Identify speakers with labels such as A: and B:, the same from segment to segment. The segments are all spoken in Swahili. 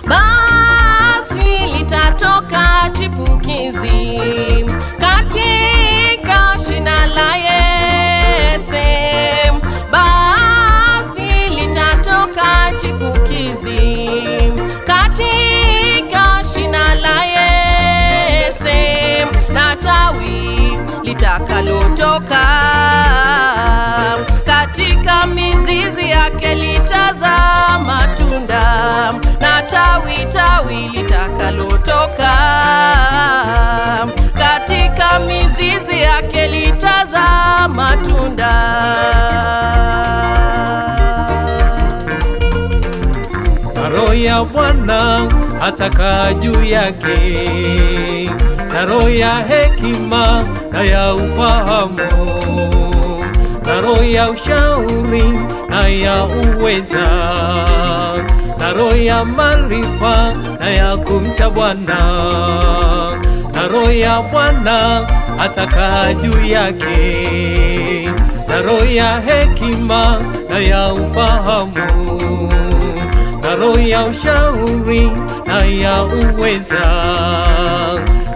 A: Basi litatoka chipukizi katika shina la Yese. Basi litatoka chipukizi katika shina la Yese, na tawi litakalotoka katika mizizi yake litazaa matunda, na tawi litakalotoka katika mizizi yake litazaa matunda.
B: Na Roho ya Bwana atakaa juu yake, na roho ya hekima na ya ufahamu, na roho ya ushauri na ya uweza, na roho ya maarifa na ya kumcha Bwana. Na Roho ya Bwana atakaa juu yake, na roho ya hekima na ya ufahamu, na roho ya ushauri na ya uweza,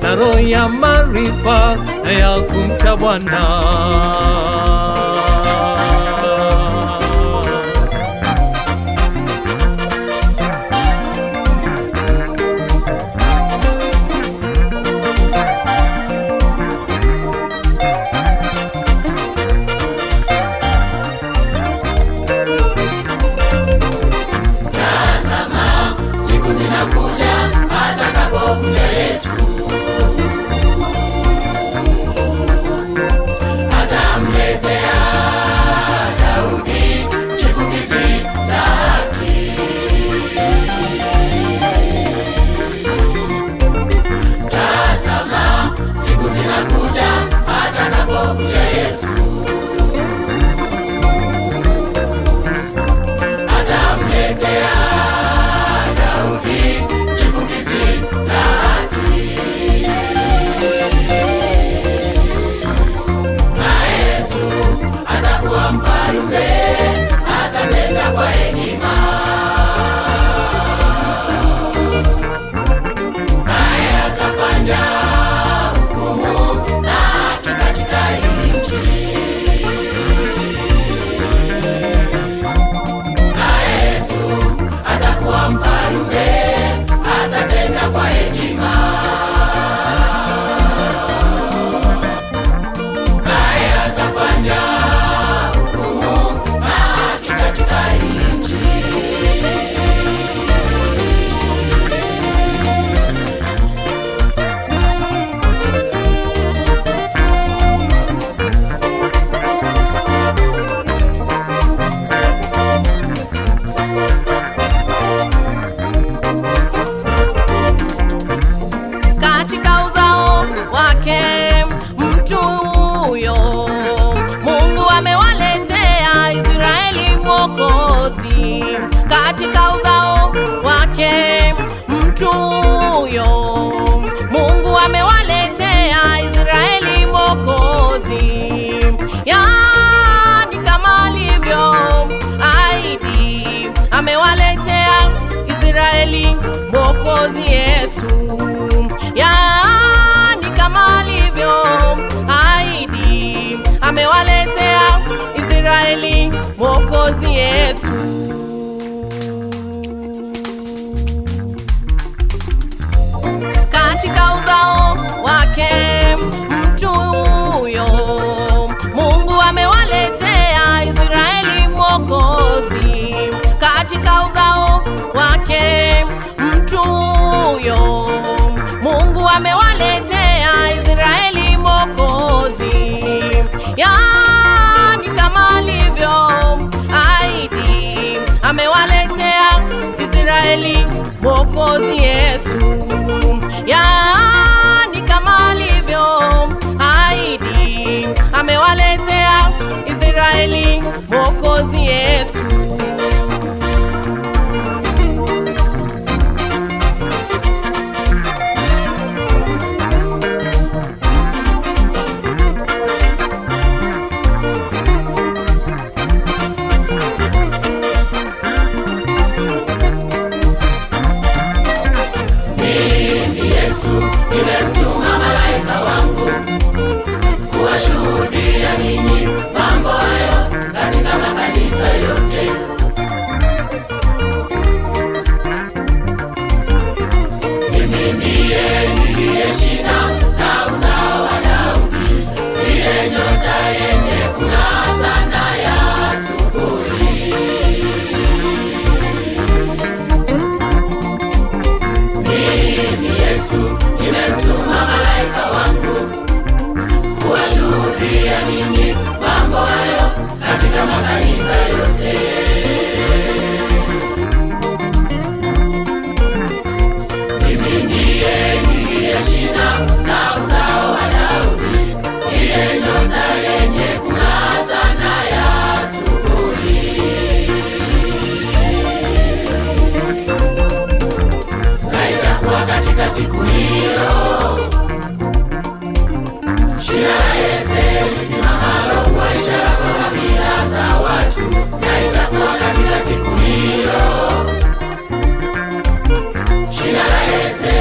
B: na roho ya maarifa na ya kumcha Bwana.
A: Katika uzao wake mtu huyo Mungu amewaletea Israeli mwokozi, yani kama alivyo ahidi amewaletea Israeli mwokozi Yesu, yani kama alivyo ahidi amewaletea Israeli mwokozi Yesu. Katika uzao wake mtu huyo Mungu amewaletea Israeli mwokozi. Katika uzao wake mtu huyo Mungu amewaletea Israeli mwokozi, yani kama alivyo ahidi amewaletea Israeli mwokozi Yesu, yani kama alivyo ahidi amewaletea Israeli mwokozi Yesu.
C: Yesu, nimemtuma malaika wangu kuwashuhudia ninyi mambo hayo katika makanisa yote. Mimi ndiye niliyeshinda na uzao wa Daudi, ile nyota yenye kung'aa sana ya asubuhi. Mimi Yesu, nimemtuma malaika wangu kuwashuhudia ninyi mambo hayo katika makanisa yote. Mimi ndiye niliyeshinda na uzao wa Daudi, ile nyota yenye kung'aa sana ya asubuhi. Na itakuwa katika siku hiyo, shina la Yese lisimamalo kwa ishara kwa kabila za watu. Na itakuwa katika siku hiyo, shina la Yese